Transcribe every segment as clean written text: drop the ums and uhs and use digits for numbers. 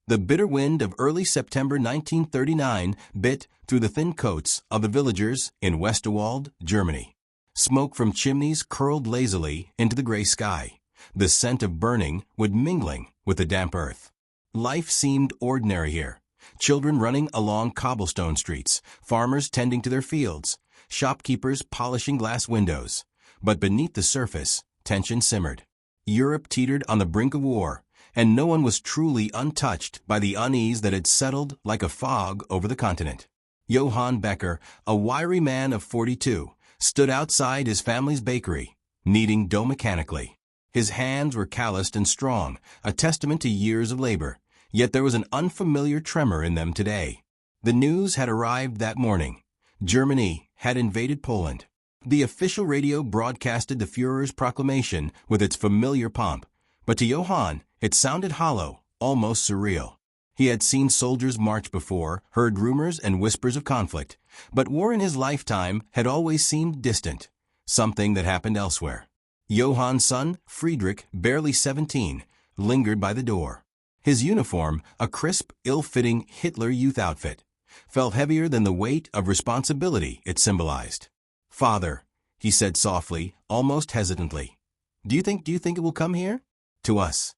The bitter wind of early September 1939 bit through the thin coats of the villagers in Westerwald, Germany. Smoke from chimneys curled lazily into the gray sky, the scent of burning wood mingling with the damp earth. Life seemed ordinary here. Children running along cobblestone streets, farmers tending to their fields, shopkeepers polishing glass windows. But beneath the surface, tension simmered. Europe teetered on the brink of war, and no one was truly untouched by the unease that had settled like a fog over the continent. Johann Becker, a wiry man of 42, stood outside his family's bakery, kneading dough mechanically. His hands were calloused and strong, a testament to years of labor, yet there was an unfamiliar tremor in them today. The news had arrived that morning. Germany had invaded Poland. The official radio broadcasted the Führer's proclamation with its familiar pomp, but to Johann, it sounded hollow, almost surreal. He had seen soldiers march before, heard rumors and whispers of conflict, but war in his lifetime had always seemed distant, something that happened elsewhere. Johann's son, Friedrich, barely 17, lingered by the door. His uniform, a crisp, ill-fitting Hitler Youth outfit, felt heavier than the weight of responsibility it symbolized. "Father," he said softly, almost hesitantly, Do you think it will come here? To us."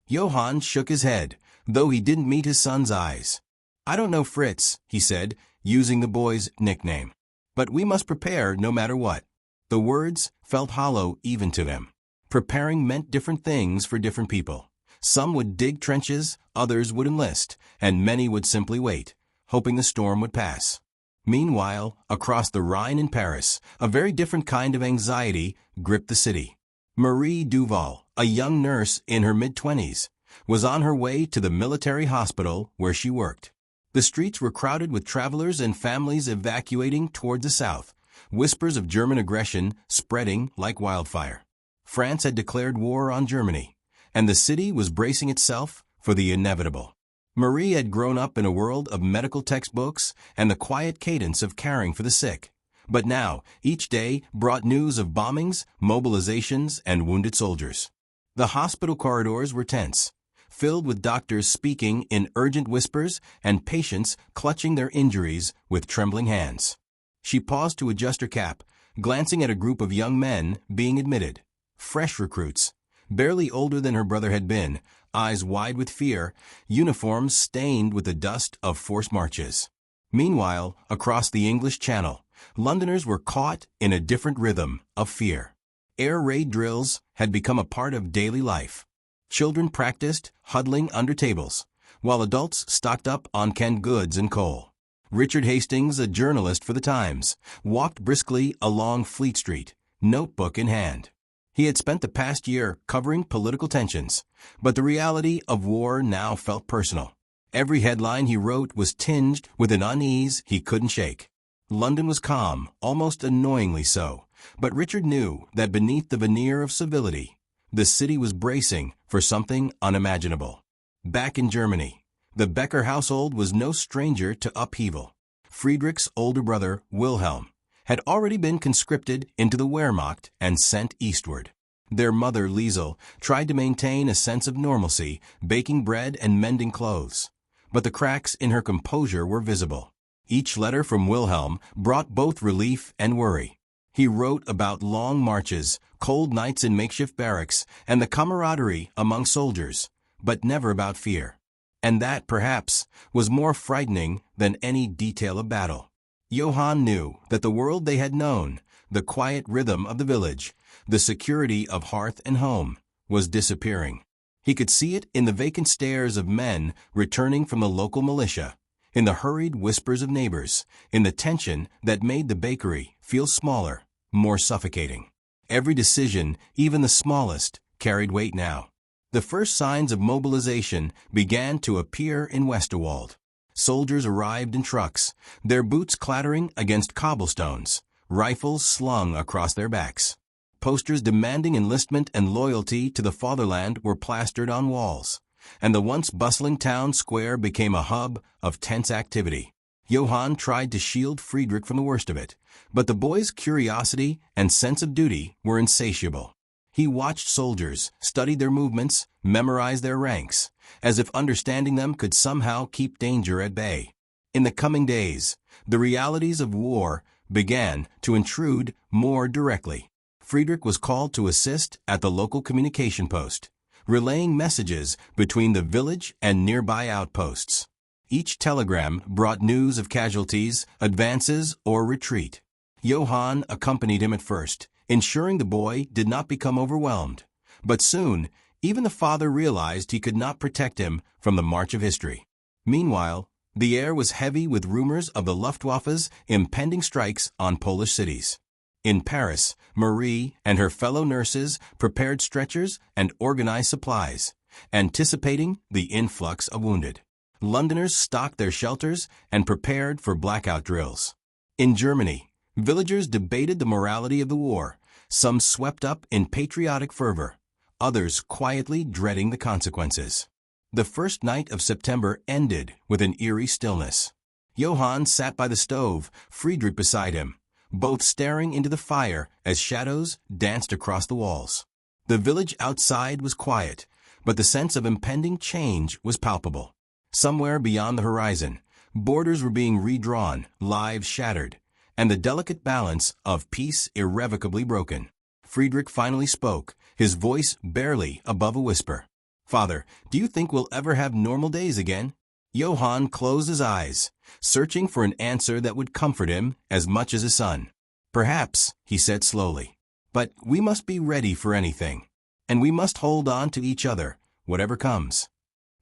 Johann shook his head, though he didn't meet his son's eyes. "I don't know Fritz," he said, using the boy's nickname. "But we must prepare no matter what." The words felt hollow even to him. Preparing meant different things for different people. Some would dig trenches, others would enlist, and many would simply wait, hoping the storm would pass. Meanwhile, across the Rhine in Paris, a very different kind of anxiety gripped the city. Marie Duval, a young nurse in her mid-20s, was on her way to the military hospital where she worked. The streets were crowded with travelers and families evacuating toward the south, whispers of German aggression spreading like wildfire. France had declared war on Germany, and the city was bracing itself for the inevitable. Marie had grown up in a world of medical textbooks and the quiet cadence of caring for the sick. But now, each day brought news of bombings, mobilizations, and wounded soldiers. The hospital corridors were tense, filled with doctors speaking in urgent whispers and patients clutching their injuries with trembling hands. She paused to adjust her cap, glancing at a group of young men being admitted. Fresh recruits, barely older than her brother had been, eyes wide with fear, uniforms stained with the dust of forced marches. Meanwhile, across the English Channel, Londoners were caught in a different rhythm of fear. Air raid drills had become a part of daily life. Children practiced huddling under tables, while adults stocked up on canned goods and coal. Richard Hastings, a journalist for the Times, walked briskly along Fleet Street, notebook in hand. He had spent the past year covering political tensions, but the reality of war now felt personal. Every headline he wrote was tinged with an unease he couldn't shake. London was calm, almost annoyingly so, but Richard knew that beneath the veneer of civility, the city was bracing for something unimaginable. Back in Germany, the Becker household was no stranger to upheaval. Friedrich's older brother, Wilhelm, had already been conscripted into the Wehrmacht and sent eastward. Their mother, Liesel, tried to maintain a sense of normalcy, baking bread and mending clothes. But the cracks in her composure were visible. Each letter from Wilhelm brought both relief and worry. He wrote about long marches, cold nights in makeshift barracks, and the camaraderie among soldiers, but never about fear. And that, perhaps, was more frightening than any detail of battle. Johann knew that the world they had known, the quiet rhythm of the village, the security of hearth and home, was disappearing. He could see it in the vacant stares of men returning from the local militia, in the hurried whispers of neighbors, in the tension that made the bakery feel smaller, more suffocating. Every decision, even the smallest, carried weight now. The first signs of mobilization began to appear in Westerwald. Soldiers arrived in trucks, their boots clattering against cobblestones, rifles slung across their backs. Posters demanding enlistment and loyalty to the fatherland were plastered on walls, and the once bustling town square became a hub of tense activity. Johann tried to shield Friedrich from the worst of it, but the boy's curiosity and sense of duty were insatiable. He watched soldiers, studied their movements, memorized their ranks, as if understanding them could somehow keep danger at bay. In the coming days, the realities of war began to intrude more directly. Friedrich was called to assist at the local communication post, relaying messages between the village and nearby outposts. Each telegram brought news of casualties, advances, or retreat. Johann accompanied him at first, ensuring the boy did not become overwhelmed. But soon, even the father realized he could not protect him from the march of history. Meanwhile, the air was heavy with rumors of the Luftwaffe's impending strikes on Polish cities. In Paris, Marie and her fellow nurses prepared stretchers and organized supplies, anticipating the influx of wounded. Londoners stocked their shelters and prepared for blackout drills. In Germany, villagers debated the morality of the war, some swept up in patriotic fervor, others quietly dreading the consequences. The first night of September ended with an eerie stillness. Johann sat by the stove, Friedrich beside him, both staring into the fire as shadows danced across the walls. The village outside was quiet, but the sense of impending change was palpable. Somewhere beyond the horizon, borders were being redrawn, lives shattered, and the delicate balance of peace irrevocably broken. Friedrich finally spoke, his voice barely above a whisper. "Father, do you think we'll ever have normal days again?" Johann closed his eyes, searching for an answer that would comfort him as much as his son. "Perhaps," he said slowly, "but we must be ready for anything, and we must hold on to each other, whatever comes."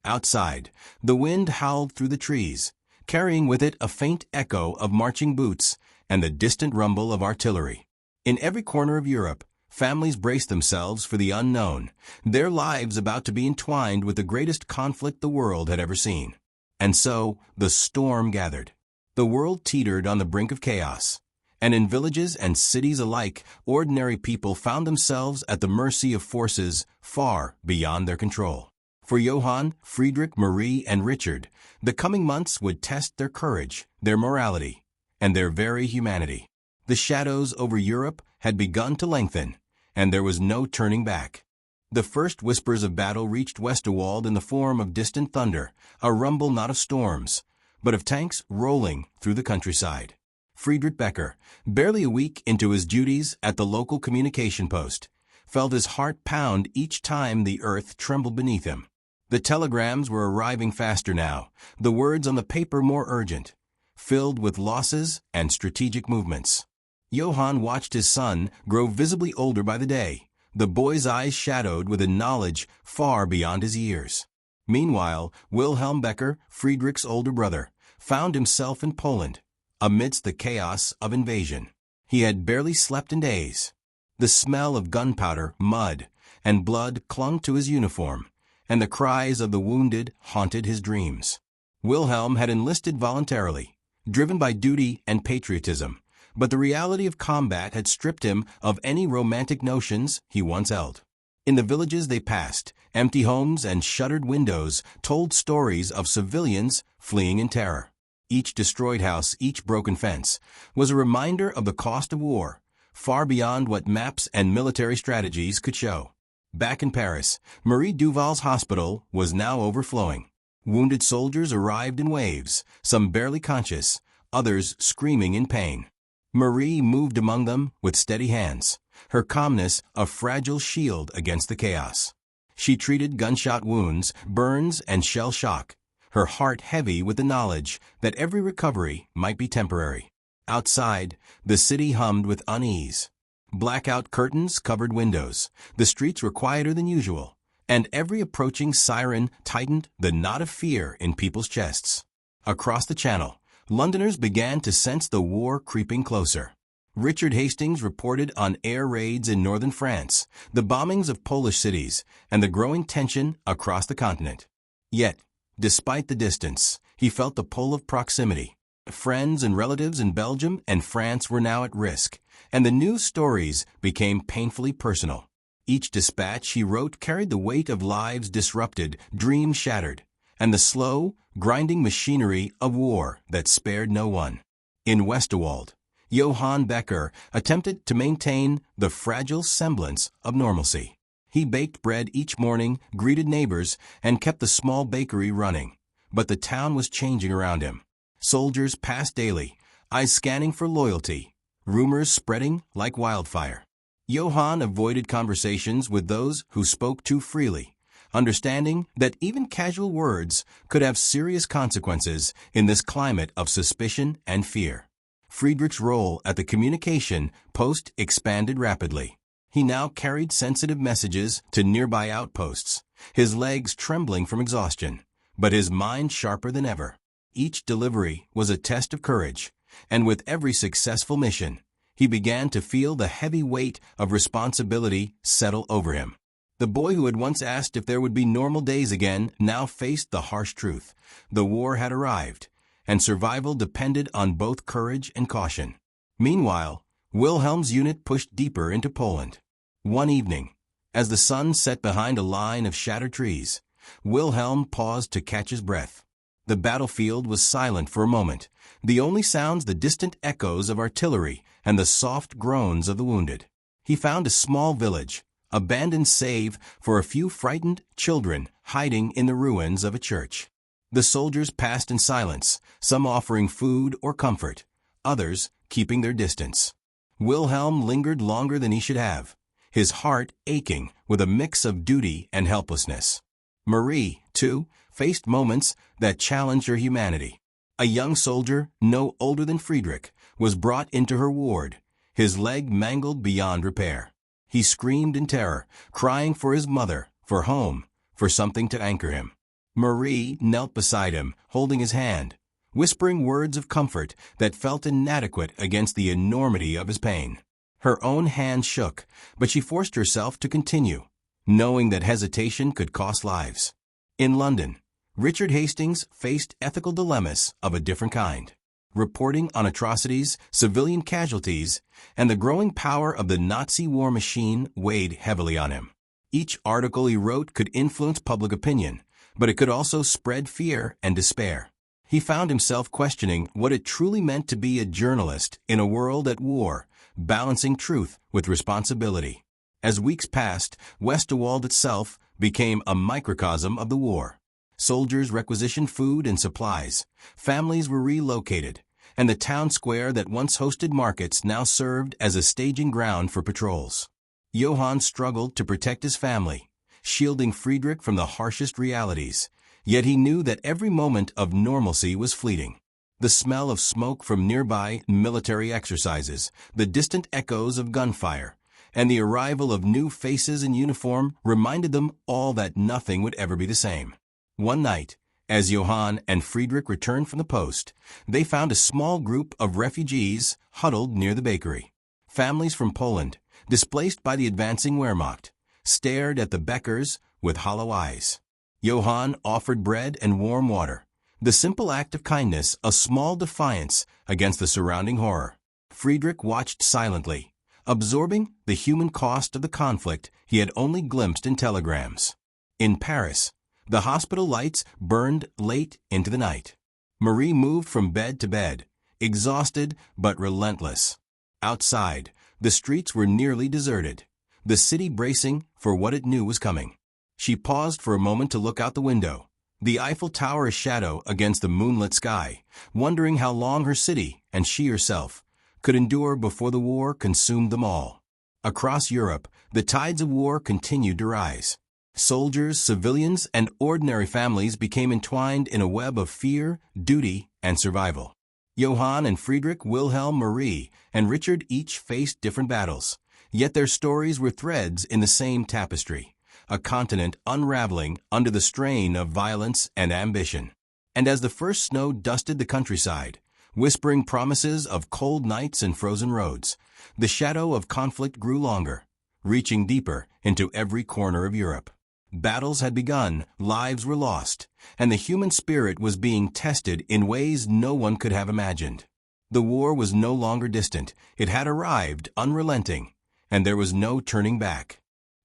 Outside, the wind howled through the trees, carrying with it a faint echo of marching boots and the distant rumble of artillery. In every corner of Europe, families braced themselves for the unknown, their lives about to be entwined with the greatest conflict the world had ever seen. And so, the storm gathered. The world teetered on the brink of chaos, and in villages and cities alike, ordinary people found themselves at the mercy of forces far beyond their control. For Johann, Friedrich, Marie, and Richard, the coming months would test their courage, their morality, and their very humanity. The shadows over Europe had begun to lengthen, and there was no turning back. The first whispers of battle reached Westerwald in the form of distant thunder, a rumble not of storms, but of tanks rolling through the countryside. Friedrich Becker, barely a week into his duties at the local communication post, felt his heart pound each time the earth trembled beneath him. The telegrams were arriving faster now, the words on the paper more urgent, filled with losses and strategic movements. Johann watched his son grow visibly older by the day, the boy's eyes shadowed with a knowledge far beyond his years. Meanwhile, Wilhelm Becker, Friedrich's older brother, found himself in Poland, amidst the chaos of invasion. He had barely slept in days. The smell of gunpowder, mud, and blood clung to his uniform, and the cries of the wounded haunted his dreams. Wilhelm had enlisted voluntarily, driven by duty and patriotism, but the reality of combat had stripped him of any romantic notions he once held. In the villages they passed, empty homes and shuttered windows told stories of civilians fleeing in terror. Each destroyed house, each broken fence, was a reminder of the cost of war, far beyond what maps and military strategies could show. Back in Paris, Marie Duval's hospital was now overflowing. Wounded soldiers arrived in waves, some barely conscious, others screaming in pain. Marie moved among them with steady hands, her calmness a fragile shield against the chaos. She treated gunshot wounds, burns, and shell shock, her heart heavy with the knowledge that every recovery might be temporary. Outside, the city hummed with unease. Blackout curtains covered windows, the streets were quieter than usual, and every approaching siren tightened the knot of fear in people's chests. Across the Channel, Londoners began to sense the war creeping closer. Richard Hastings reported on air raids in northern France, the bombings of Polish cities, and the growing tension across the continent. Yet, despite the distance, he felt the pull of proximity. Friends and relatives in Belgium and France were now at risk, and the news stories became painfully personal. Each dispatch he wrote carried the weight of lives disrupted, dreams shattered, and the slow, grinding machinery of war that spared no one. In Westerwald, Johann Becker attempted to maintain the fragile semblance of normalcy. He baked bread each morning, greeted neighbors, and kept the small bakery running. But the town was changing around him. Soldiers passed daily, eyes scanning for loyalty, rumors spreading like wildfire. Johann avoided conversations with those who spoke too freely, understanding that even casual words could have serious consequences in this climate of suspicion and fear. Friedrich's role at the communication post expanded rapidly. He now carried sensitive messages to nearby outposts, his legs trembling from exhaustion, but his mind sharper than ever. Each delivery was a test of courage, and with every successful mission, he began to feel the heavy weight of responsibility settle over him. The boy who had once asked if there would be normal days again now faced the harsh truth. The war had arrived, and survival depended on both courage and caution. Meanwhile, Wilhelm's unit pushed deeper into Poland. One evening, as the sun set behind a line of shattered trees, Wilhelm paused to catch his breath. The battlefield was silent for a moment, the only sounds the distant echoes of artillery and the soft groans of the wounded. He found a small village, abandoned save for a few frightened children hiding in the ruins of a church. The soldiers passed in silence, some offering food or comfort, others keeping their distance. Wilhelm lingered longer than he should have, his heart aching with a mix of duty and helplessness. Marie, too, faced moments that challenged her humanity. A young soldier, no older than Friedrich, was brought into her ward, his leg mangled beyond repair. He screamed in terror, crying for his mother, for home, for something to anchor him. Marie knelt beside him, holding his hand, whispering words of comfort that felt inadequate against the enormity of his pain. Her own hand shook, but she forced herself to continue, knowing that hesitation could cost lives. In London, Richard Hastings faced ethical dilemmas of a different kind. Reporting on atrocities, civilian casualties, and the growing power of the Nazi war machine weighed heavily on him. Each article he wrote could influence public opinion, but it could also spread fear and despair. He found himself questioning what it truly meant to be a journalist in a world at war, balancing truth with responsibility. As weeks passed, Westerwald itself became a microcosm of the war. Soldiers requisitioned food and supplies, families were relocated, and the town square that once hosted markets now served as a staging ground for patrols. Johann struggled to protect his family, shielding Friedrich from the harshest realities, yet he knew that every moment of normalcy was fleeting. The smell of smoke from nearby military exercises, the distant echoes of gunfire, and the arrival of new faces in uniform reminded them all that nothing would ever be the same. One night, as Johann and Friedrich returned from the post, they found a small group of refugees huddled near the bakery. Families from Poland, displaced by the advancing Wehrmacht, stared at the Beckers with hollow eyes. Johann offered bread and warm water, the simple act of kindness a small defiance against the surrounding horror. Friedrich watched silently, absorbing the human cost of the conflict he had only glimpsed in telegrams. In Paris, the hospital lights burned late into the night. Marie moved from bed to bed, exhausted but relentless. Outside, the streets were nearly deserted, the city bracing for what it knew was coming. She paused for a moment to look out the window, the Eiffel Tower a shadow against the moonlit sky, wondering how long her city, and she herself, could endure before the war consumed them all. Across Europe, the tides of war continued to rise. Soldiers, civilians, and ordinary families became entwined in a web of fear, duty, and survival. Johann and Friedrich, Wilhelm, Marie, and Richard each faced different battles, yet their stories were threads in the same tapestry, a continent unraveling under the strain of violence and ambition. And as the first snow dusted the countryside, whispering promises of cold nights and frozen roads, the shadow of conflict grew longer, reaching deeper into every corner of Europe. Battles had begun, lives were lost, and the human spirit was being tested in ways no one could have imagined. The war was no longer distant, it had arrived unrelenting, and there was no turning back.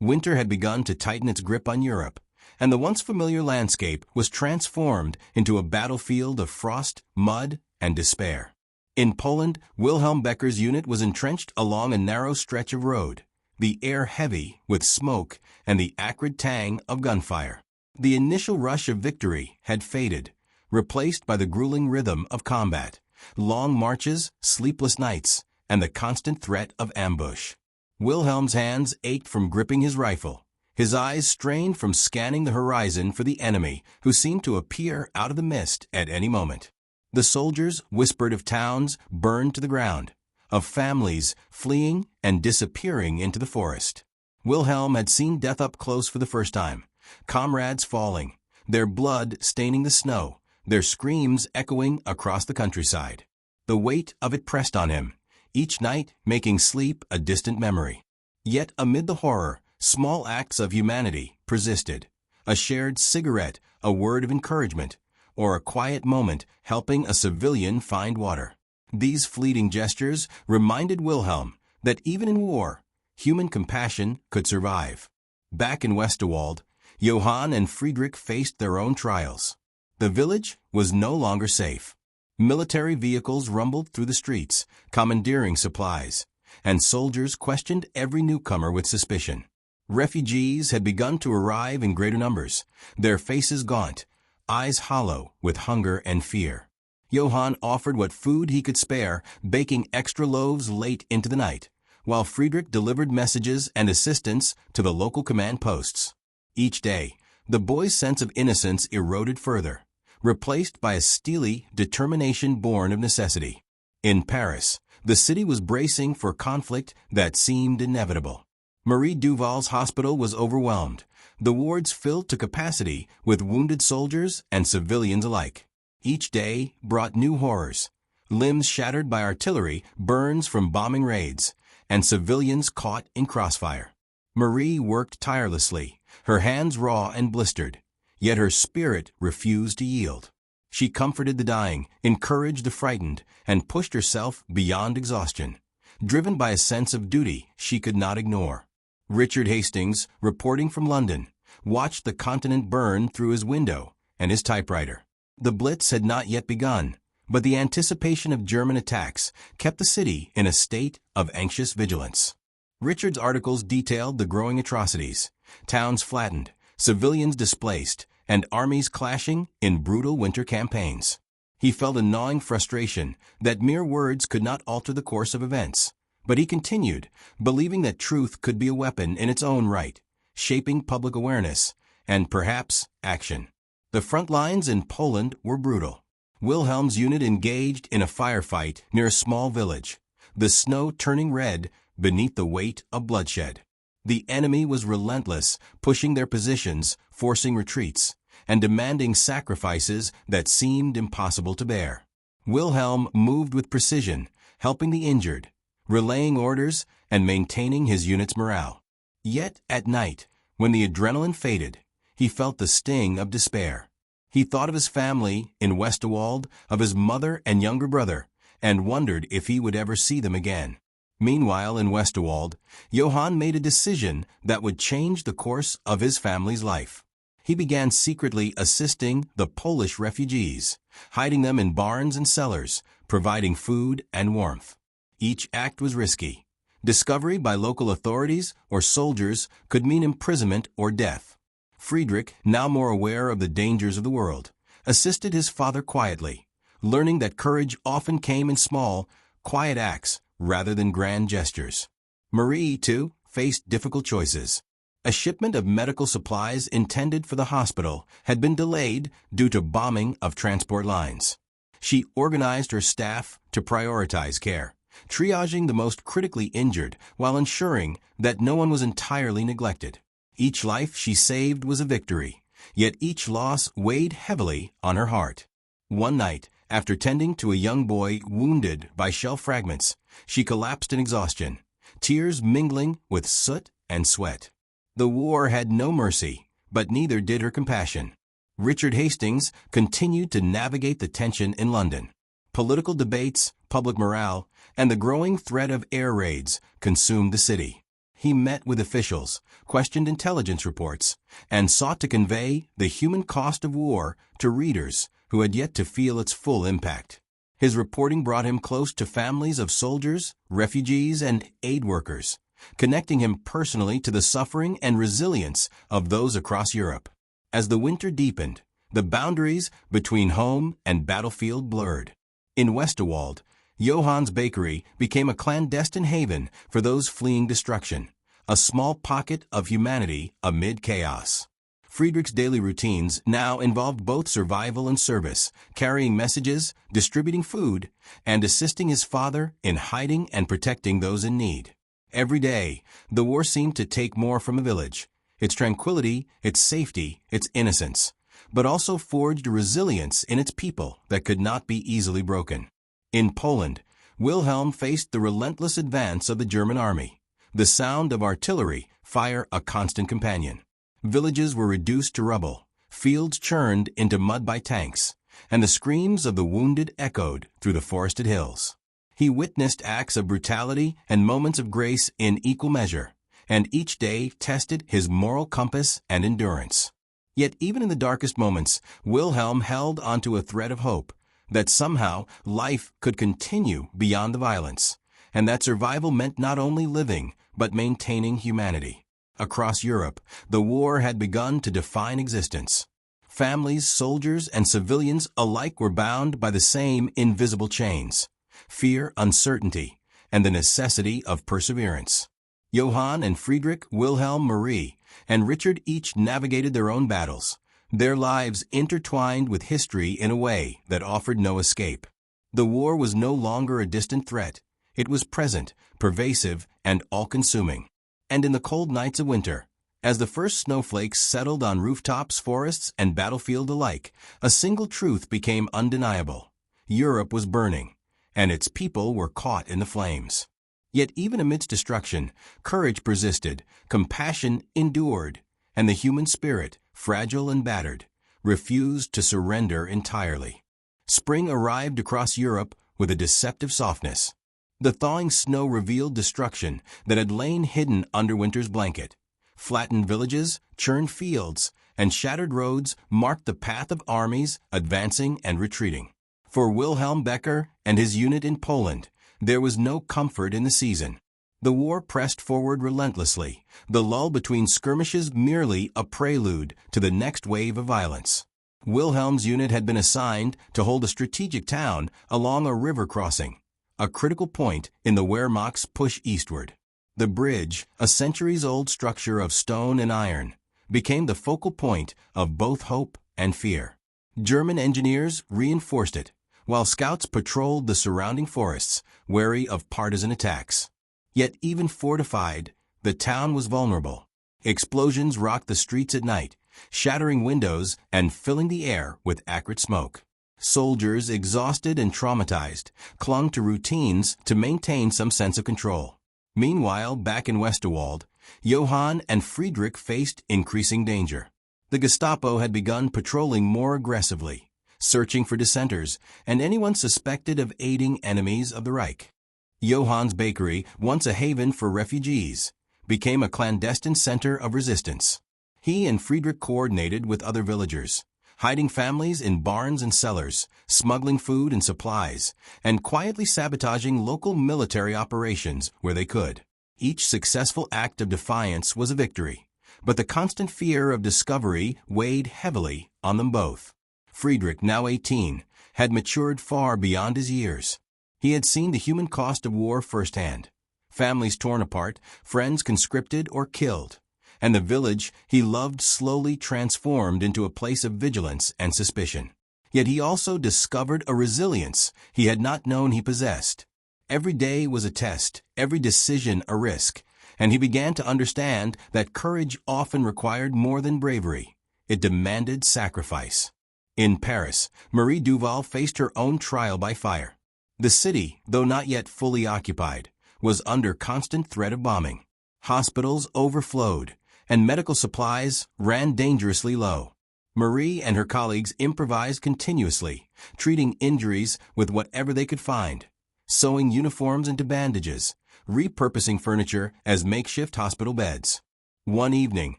Winter had begun to tighten its grip on Europe, and the once familiar landscape was transformed into a battlefield of frost, mud, and despair. In Poland, Wilhelm Becker's unit was entrenched along a narrow stretch of road, the air heavy with smoke and the acrid tang of gunfire. The initial rush of victory had faded, replaced by the grueling rhythm of combat, long marches, sleepless nights, and the constant threat of ambush. Wilhelm's hands ached from gripping his rifle, his eyes strained from scanning the horizon for the enemy who seemed to appear out of the mist at any moment. The soldiers whispered of towns burned to the ground, of families fleeing and disappearing into the forest. Wilhelm had seen death up close for the first time, comrades falling, their blood staining the snow, their screams echoing across the countryside. The weight of it pressed on him, each night making sleep a distant memory. Yet amid the horror, small acts of humanity persisted. A shared cigarette, a word of encouragement, or a quiet moment helping a civilian find water. These fleeting gestures reminded Wilhelm that even in war, human compassion could survive. Back in Westerwald, Johann and Friedrich faced their own trials. The village was no longer safe. Military vehicles rumbled through the streets, commandeering supplies, and soldiers questioned every newcomer with suspicion. Refugees had begun to arrive in greater numbers, their faces gaunt, eyes hollow with hunger and fear. Johann offered what food he could spare, baking extra loaves late into the night, while Friedrich delivered messages and assistance to the local command posts. Each day, the boy's sense of innocence eroded further, replaced by a steely determination born of necessity. In Paris, the city was bracing for conflict that seemed inevitable. Marie Duval's hospital was overwhelmed, the wards filled to capacity with wounded soldiers and civilians alike. Each day brought new horrors, limbs shattered by artillery, burns from bombing raids, and civilians caught in crossfire. Marie worked tirelessly, her hands raw and blistered, yet her spirit refused to yield. She comforted the dying, encouraged the frightened, and pushed herself beyond exhaustion, driven by a sense of duty she could not ignore. Richard Hastings, reporting from London, watched the continent burn through his window and his typewriter. The Blitz had not yet begun, but the anticipation of German attacks kept the city in a state of anxious vigilance. Richard's articles detailed the growing atrocities, towns flattened, civilians displaced, and armies clashing in brutal winter campaigns. He felt a gnawing frustration that mere words could not alter the course of events, but he continued, believing that truth could be a weapon in its own right, shaping public awareness and, perhaps, action. The front lines in Poland were brutal. Wilhelm's unit engaged in a firefight near a small village, the snow turning red beneath the weight of bloodshed. The enemy was relentless, pushing their positions, forcing retreats, and demanding sacrifices that seemed impossible to bear. Wilhelm moved with precision, helping the injured, relaying orders, and maintaining his unit's morale. Yet at night, when the adrenaline faded, he felt the sting of despair. He thought of his family in Westerwald, of his mother and younger brother, and wondered if he would ever see them again. Meanwhile, in Westerwald, Johann made a decision that would change the course of his family's life. He began secretly assisting the Polish refugees, hiding them in barns and cellars, providing food and warmth. Each act was risky. Discovery by local authorities or soldiers could mean imprisonment or death. Friedrich, now more aware of the dangers of the world, assisted his father quietly, learning that courage often came in small, quiet acts rather than grand gestures. Marie, too, faced difficult choices. A shipment of medical supplies intended for the hospital had been delayed due to bombing of transport lines. She organized her staff to prioritize care, triaging the most critically injured while ensuring that no one was entirely neglected. Each life she saved was a victory, yet each loss weighed heavily on her heart. One night, after tending to a young boy wounded by shell fragments, she collapsed in exhaustion, tears mingling with soot and sweat. The war had no mercy, but neither did her compassion. Richard Hastings continued to navigate the tension in London. Political debates, public morale, and the growing threat of air raids consumed the city. He met with officials, questioned intelligence reports, and sought to convey the human cost of war to readers who had yet to feel its full impact. His reporting brought him close to families of soldiers, refugees, and aid workers, connecting him personally to the suffering and resilience of those across Europe. As the winter deepened, the boundaries between home and battlefield blurred. In Westerwald, Johann's bakery became a clandestine haven for those fleeing destruction, a small pocket of humanity amid chaos. Friedrich's daily routines now involved both survival and service, carrying messages, distributing food, and assisting his father in hiding and protecting those in need. Every day, the war seemed to take more from a village, its tranquility, its safety, its innocence, but also forged a resilience in its people that could not be easily broken. In Poland, Wilhelm faced the relentless advance of the German army, the sound of artillery fire a constant companion. Villages were reduced to rubble, fields churned into mud by tanks, and the screams of the wounded echoed through the forested hills. He witnessed acts of brutality and moments of grace in equal measure, and each day tested his moral compass and endurance. Yet even in the darkest moments, Wilhelm held onto a thread of hope that somehow life could continue beyond the violence, and that survival meant not only living, but maintaining humanity. Across Europe, the war had begun to define existence. Families, soldiers, and civilians alike were bound by the same invisible chains: fear, uncertainty, and the necessity of perseverance. Johann and Friedrich, Wilhelm, Marie, and Richard each navigated their own battles, their lives intertwined with history in a way that offered no escape. The war was no longer a distant threat. It was present, pervasive, and all-consuming. And in the cold nights of winter, as the first snowflakes settled on rooftops, forests, and battlefield alike, a single truth became undeniable. Europe was burning, and its people were caught in the flames. Yet even amidst destruction, courage persisted, compassion endured, and the human spirit, fragile and battered, refused to surrender entirely. Spring arrived across Europe with a deceptive softness. The thawing snow revealed destruction that had lain hidden under winter's blanket. Flattened villages, churned fields, and shattered roads marked the path of armies advancing and retreating. For Wilhelm Becker and his unit in Poland, there was no comfort in the season. The war pressed forward relentlessly, the lull between skirmishes merely a prelude to the next wave of violence. Wilhelm's unit had been assigned to hold a strategic town along a river crossing, a critical point in the Wehrmacht's push eastward. The bridge, a centuries-old structure of stone and iron, became the focal point of both hope and fear. German engineers reinforced it, while scouts patrolled the surrounding forests, wary of partisan attacks. Yet even fortified, the town was vulnerable. Explosions rocked the streets at night, shattering windows and filling the air with acrid smoke. Soldiers, exhausted and traumatized, clung to routines to maintain some sense of control. Meanwhile, back in Westerwald, Johann and Friedrich faced increasing danger. The Gestapo had begun patrolling more aggressively, searching for dissenters and anyone suspected of aiding enemies of the Reich. Johann's bakery, once a haven for refugees, became a clandestine center of resistance. He and Friedrich coordinated with other villagers, hiding families in barns and cellars, smuggling food and supplies, and quietly sabotaging local military operations where they could. Each successful act of defiance was a victory, but the constant fear of discovery weighed heavily on them both. Friedrich, now 18, had matured far beyond his years. He had seen the human cost of war firsthand: families torn apart, friends conscripted or killed, and the village he loved slowly transformed into a place of vigilance and suspicion. Yet he also discovered a resilience he had not known he possessed. Every day was a test, every decision a risk, and he began to understand that courage often required more than bravery. It demanded sacrifice. In Paris, Marie Duval faced her own trial by fire. The city, though not yet fully occupied, was under constant threat of bombing. Hospitals overflowed, and medical supplies ran dangerously low. Marie and her colleagues improvised continuously, treating injuries with whatever they could find, sewing uniforms into bandages, repurposing furniture as makeshift hospital beds. One evening,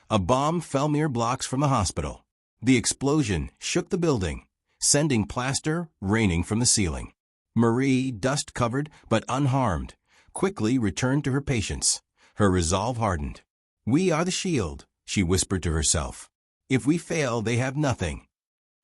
a bomb fell mere blocks from the hospital. The explosion shook the building, sending plaster raining from the ceiling. Marie, dust-covered but unharmed, quickly returned to her patients, Her resolve hardened. "We are the shield," she whispered to herself. "If we fail, they have nothing."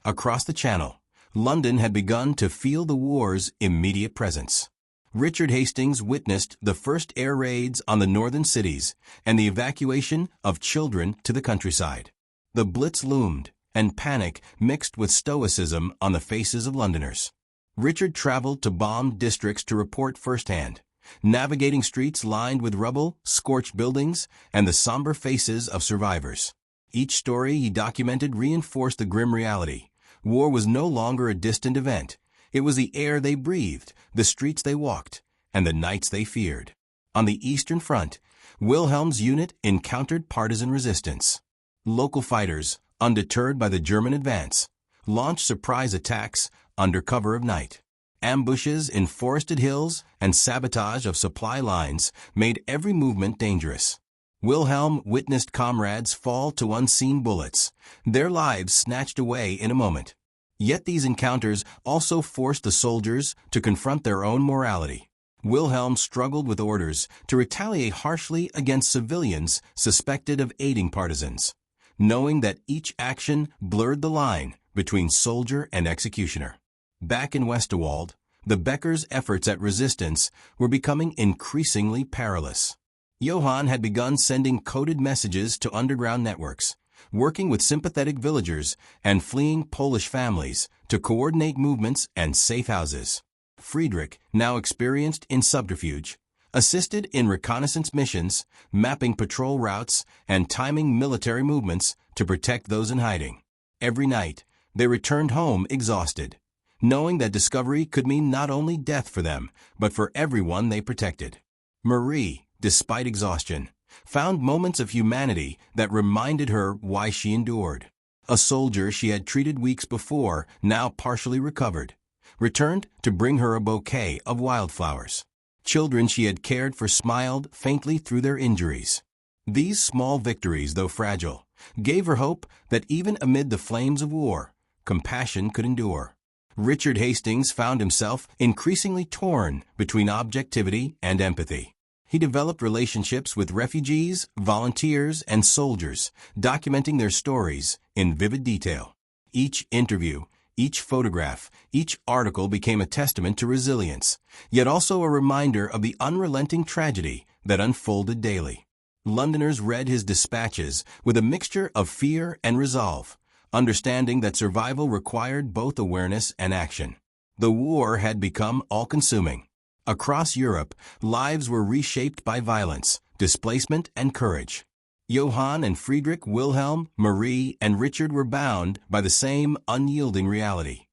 Across the Channel, London had begun to feel the war's immediate presence. Richard Hastings witnessed the first air raids on the northern cities and the evacuation of children to the countryside. The Blitz loomed, and panic mixed with stoicism on the faces of Londoners. Richard traveled to bombed districts to report firsthand, navigating streets lined with rubble, scorched buildings, and the somber faces of survivors. Each story he documented reinforced the grim reality. War was no longer a distant event. It was the air they breathed, the streets they walked, and the nights they feared. On the Eastern Front, Wilhelm's unit encountered partisan resistance. Local fighters, undeterred by the German advance, launched surprise attacks under cover of night. Ambushes in forested hills and sabotage of supply lines made every movement dangerous. Wilhelm witnessed comrades fall to unseen bullets, their lives snatched away in a moment. Yet these encounters also forced the soldiers to confront their own morality. Wilhelm struggled with orders to retaliate harshly against civilians suspected of aiding partisans, knowing that each action blurred the line between soldier and executioner. Back in Westerwald, the Beckers' efforts at resistance were becoming increasingly perilous. Johann had begun sending coded messages to underground networks, working with sympathetic villagers and fleeing Polish families to coordinate movements and safe houses. Friedrich, now experienced in subterfuge, assisted in reconnaissance missions, mapping patrol routes, and timing military movements to protect those in hiding. Every night, they returned home exhausted, knowing that discovery could mean not only death for them, but for everyone they protected. Marie, despite exhaustion, found moments of humanity that reminded her why she endured. A soldier she had treated weeks before, now partially recovered, returned to bring her a bouquet of wildflowers. Children she had cared for smiled faintly through their injuries. These small victories, though fragile, gave her hope that even amid the flames of war, compassion could endure. Richard Hastings found himself increasingly torn between objectivity and empathy. He developed relationships with refugees, volunteers, and soldiers, documenting their stories in vivid detail. Each interview, each photograph, each article became a testament to resilience, yet also a reminder of the unrelenting tragedy that unfolded daily. Londoners read his dispatches with a mixture of fear and resolve, understanding that survival required both awareness and action. The war had become all-consuming. Across Europe, lives were reshaped by violence, displacement, and courage. Johann and Friedrich, Wilhelm, Marie, and Richard were bound by the same unyielding reality.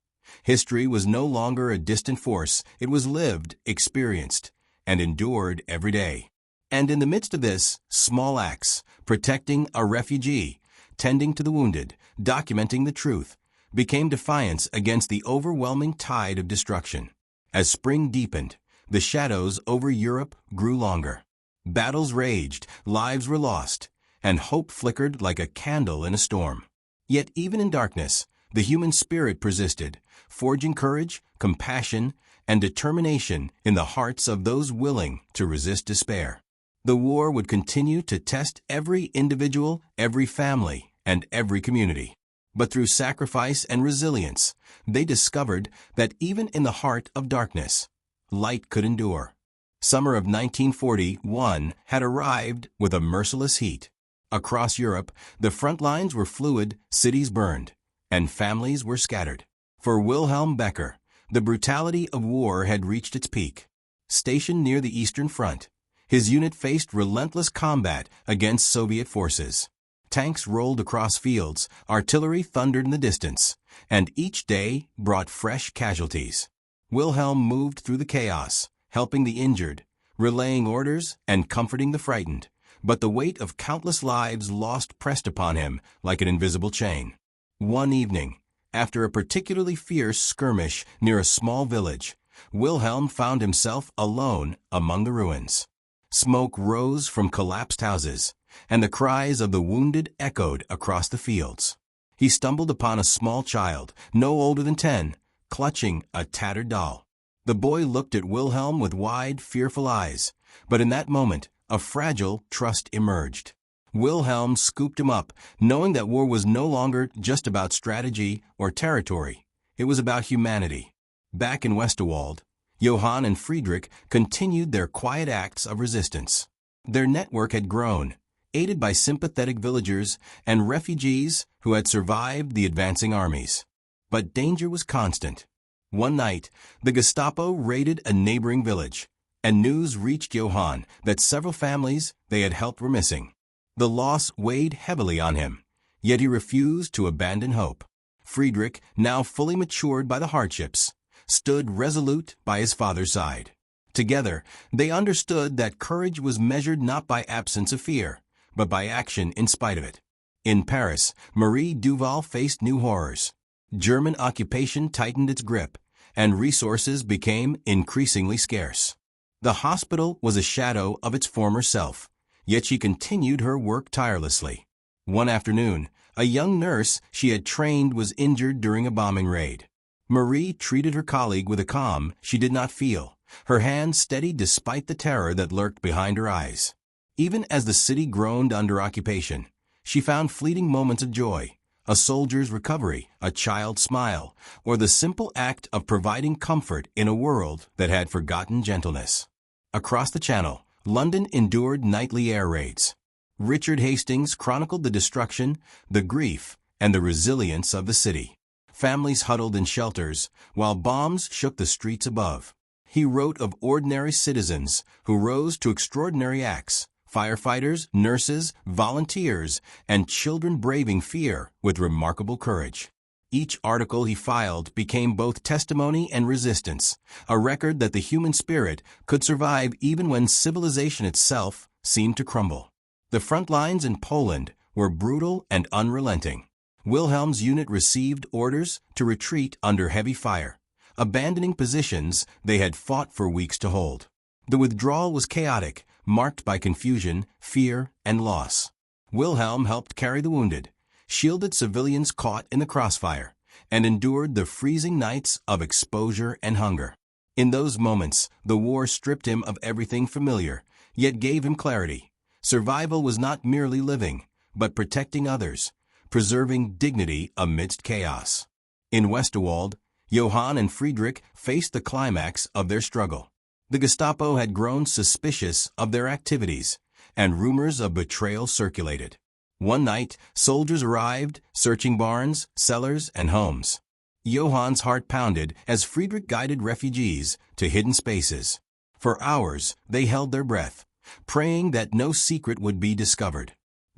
History was no longer a distant force. It was lived, experienced, and endured every day. And in the midst of this, small acts, protecting a refugee, tending to the wounded, documenting the truth, became defiance against the overwhelming tide of destruction. As spring deepened, the shadows over Europe grew longer. Battles raged, lives were lost, and hope flickered like a candle in a storm. Yet even in darkness, the human spirit persisted, forging courage, compassion, and determination in the hearts of those willing to resist despair. The war would continue to test every individual, every family, and every community. But through sacrifice and resilience, they discovered that even in the heart of darkness, light could endure. Summer of 1941 had arrived with a merciless heat. Across Europe, the front lines were fluid, cities burned, and families were scattered. For Wilhelm Becker, the brutality of war had reached its peak. Stationed near the Eastern Front, his unit faced relentless combat against Soviet forces. Tanks rolled across fields, artillery thundered in the distance, and each day brought fresh casualties. Wilhelm moved through the chaos, helping the injured, relaying orders, and comforting the frightened. But the weight of countless lives lost pressed upon him like an invisible chain. One evening, after a particularly fierce skirmish near a small village, Wilhelm found himself alone among the ruins. Smoke rose from collapsed houses, and the cries of the wounded echoed across the fields. He stumbled upon a small child, no older than 10, clutching a tattered doll. The boy looked at Wilhelm with wide, fearful eyes, but in that moment, a fragile trust emerged. Wilhelm scooped him up, knowing that war was no longer just about strategy or territory. It was about humanity. Back in Westerwald, Johann and Friedrich continued their quiet acts of resistance. Their network had grown, aided by sympathetic villagers and refugees who had survived the advancing armies. But danger was constant. One night, the Gestapo raided a neighboring village, and news reached Johann that several families they had helped were missing. The loss weighed heavily on him, yet he refused to abandon hope. Friedrich, now fully matured by the hardships, stood resolute by his father's side. Together, they understood that courage was measured not by absence of fear, but by action in spite of it. In Paris, Marie Duval faced new horrors. German occupation tightened its grip, and resources became increasingly scarce. The hospital was a shadow of its former self, yet she continued her work tirelessly. One afternoon, a young nurse she had trained was injured during a bombing raid. Marie treated her colleague with a calm she did not feel, her hands steady despite the terror that lurked behind her eyes. Even as the city groaned under occupation, she found fleeting moments of joy, a soldier's recovery, a child's smile, or the simple act of providing comfort in a world that had forgotten gentleness. Across the Channel, London endured nightly air raids. Richard Hastings chronicled the destruction, the grief, and the resilience of the city. Families huddled in shelters, while bombs shook the streets above. He wrote of ordinary citizens who rose to extraordinary acts, firefighters, nurses, volunteers, and children braving fear with remarkable courage. Each article he filed became both testimony and resistance, a record that the human spirit could survive even when civilization itself seemed to crumble. The front lines in Poland were brutal and unrelenting. Wilhelm's unit received orders to retreat under heavy fire, abandoning positions they had fought for weeks to hold. The withdrawal was chaotic, marked by confusion, fear, and loss. Wilhelm helped carry the wounded, shielded civilians caught in the crossfire, and endured the freezing nights of exposure and hunger. In those moments, the war stripped him of everything familiar, yet gave him clarity. Survival was not merely living, but protecting others, preserving dignity amidst chaos. In Westerwald, Johann and Friedrich faced the climax of their struggle. The Gestapo had grown suspicious of their activities, and rumors of betrayal circulated. One night, soldiers arrived, searching barns, cellars, and homes. Johann's heart pounded as Friedrich guided refugees to hidden spaces. For hours, they held their breath, praying that no secret would be discovered.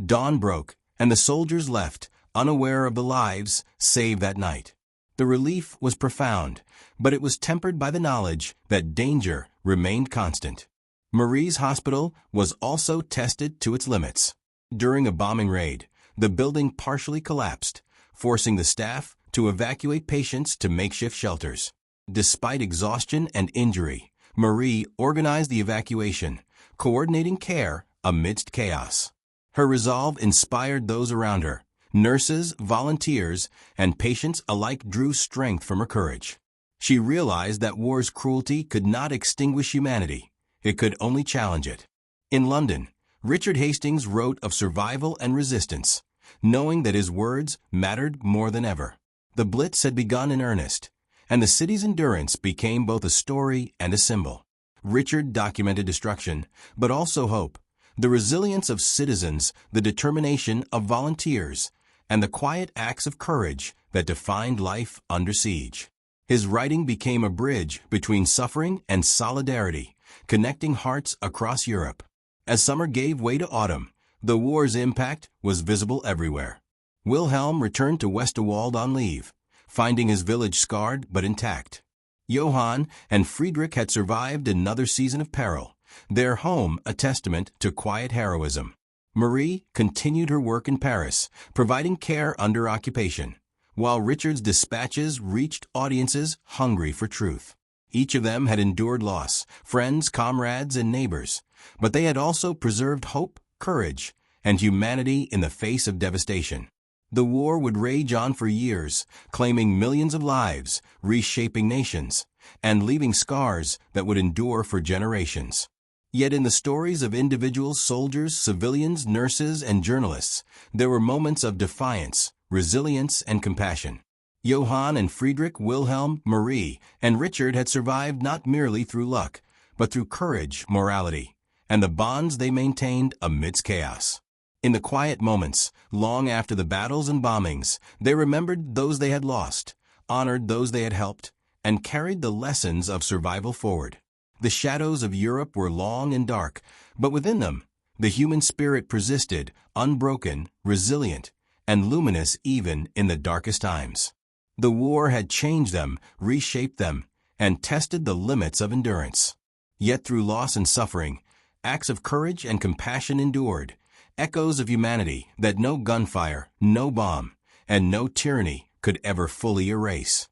Dawn broke, and the soldiers left, unaware of the lives saved that night. The relief was profound, but it was tempered by the knowledge that danger remained constant. Marie's hospital was also tested to its limits. During a bombing raid, the building partially collapsed, forcing the staff to evacuate patients to makeshift shelters. Despite exhaustion and injury, Marie organized the evacuation, coordinating care amidst chaos. Her resolve inspired those around her. Nurses, volunteers, and patients alike drew strength from her courage. She realized that war's cruelty could not extinguish humanity. It could only challenge it. In London, Richard Hastings wrote of survival and resistance, knowing that his words mattered more than ever. The Blitz had begun in earnest, and the city's endurance became both a story and a symbol. Richard documented destruction, but also hope, the resilience of citizens, the determination of volunteers, and the quiet acts of courage that defined life under siege. His writing became a bridge between suffering and solidarity, connecting hearts across Europe. As summer gave way to autumn, the war's impact was visible everywhere. Wilhelm returned to Westerwald on leave, finding his village scarred but intact. Johann and Friedrich had survived another season of peril, their home a testament to quiet heroism. Marie continued her work in Paris, providing care under occupation, while Richard's dispatches reached audiences hungry for truth. Each of them had endured loss, friends, comrades, and neighbors, but they had also preserved hope, courage, and humanity in the face of devastation. The war would rage on for years, claiming millions of lives, reshaping nations, and leaving scars that would endure for generations. Yet in the stories of individual soldiers, civilians, nurses, and journalists, there were moments of defiance, resilience, and compassion. Johann and Friedrich, Wilhelm, Marie, and Richard had survived not merely through luck, but through courage, morality, and the bonds they maintained amidst chaos. In the quiet moments, long after the battles and bombings, they remembered those they had lost, honored those they had helped, and carried the lessons of survival forward. The shadows of Europe were long and dark, but within them, the human spirit persisted, unbroken, resilient, and luminous even in the darkest times. The war had changed them, reshaped them, and tested the limits of endurance. Yet through loss and suffering, acts of courage and compassion endured, echoes of humanity that no gunfire, no bomb, and no tyranny could ever fully erase.